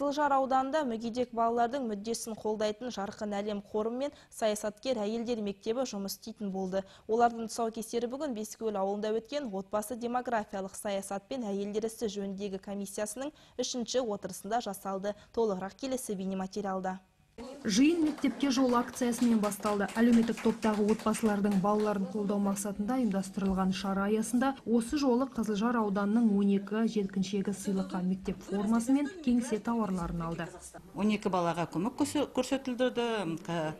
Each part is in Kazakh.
Қызылжар ауданында мүгедек балалардың мүддесін қолдайтын Жарқын әлем қоры мен саясаткер әйелдер мектебі жұмыс істейтін болды. Олардың тұсаукесері бүгін Бескөл ауылында өткен отбасы демографиялық саясат пен әйелдер ісі жөніндегі комиссиясының 3-ші отырысында жасалды. Толығырақ келесі бейнематериалда. Жиын мектепке жол акциясымен басталды. Әлеуметтік топтағы отбасылардың балаларын қолдау мақсатында ұйымдастырылған шара аясында осы жолы Қызылжар ауданының 12 жеткіншегі сыйлыққа мектеп формасы мен кеңсе тауарларын алды. 12 балаға көмек көрсетілді,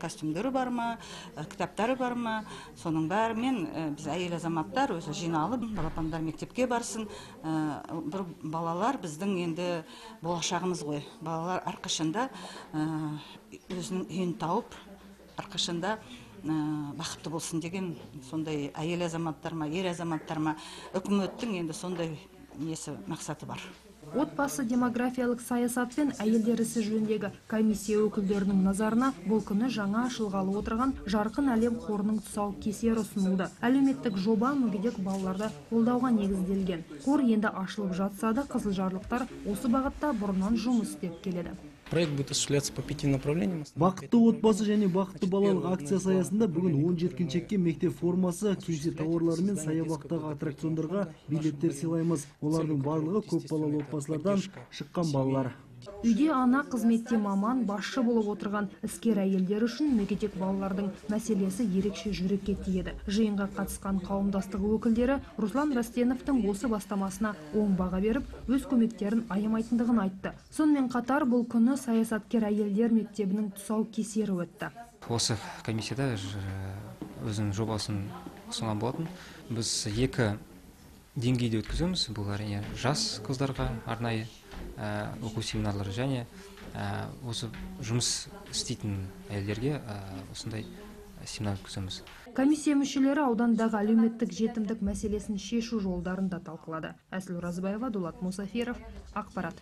костюмдері бар ма, кітаптары бар ма, соның бәрімен біз әйел азаматтар өзі жиналып, балапандар мектепке барсын. Бір балалар біздің енді болашағымыз ғой. Балалар әрқашанда өзінің үйін тауып, әрқашанда бақытты болсын деген сондай әйел азаматтар ма, ер азаматтар ма, үкіметтің енді сондай мақсаты бар. Отбасы демографиялық саясат пен әйелдер ісі жөніндегі комиссия өкілдерінің назарына бұл күні жаңа ашылғалы отырған Жарқын әлем қорының тұсаукесері ұсынылды. Әлеуметтік жоба мүгедек балаларды қолдауға негізделген. Қор енді ашылып жатса да қызылжарлықтар осы бағытта бұрыннан жұмыс істеп келеді. Проект будет осуществляться по 5 направлениям. Бақытты отбасы және бақытты балалық акциясы аясында бүгін 10 жеткіншекке мектеп формасы, кеңсе тауарлары мен саябақтағы аттракциондарға билеттер сыйлаймыз. Олардың барлығы көп балалы отбасылардан шыққан балалар. Үйде ана, қызметте маман, басшы болып отырған іскер әйелдер үшін мүгедек балалардың мәселесі ерекше жүрекке тиеді. Жиынға қатысқан қауымдастығы өкілдері Руслан Растеновтың осы бастамасына оң баға беріп, өз көмектерін аямайтындығын айтты. Сонымен қатар бұл күні саясаткер әйелдер мектебінің тұсаукесері өтті. Осы комиссияда өзінің жобасын ұсынған болатын. Біз 2 деңгейде өткіземіз. Бұл әрине жас қыздарға арнайы оқу семинарлары және осы жұмыс істейтін әйелдерге осындай семинар өткіземіз. Комиссия мүшелері аудандағы әлеуметтік жетімдік мәселесін шешу жолдарын да талқылады. Әсіл Оразбаева, Дулат Мусафиров, Ақпарат.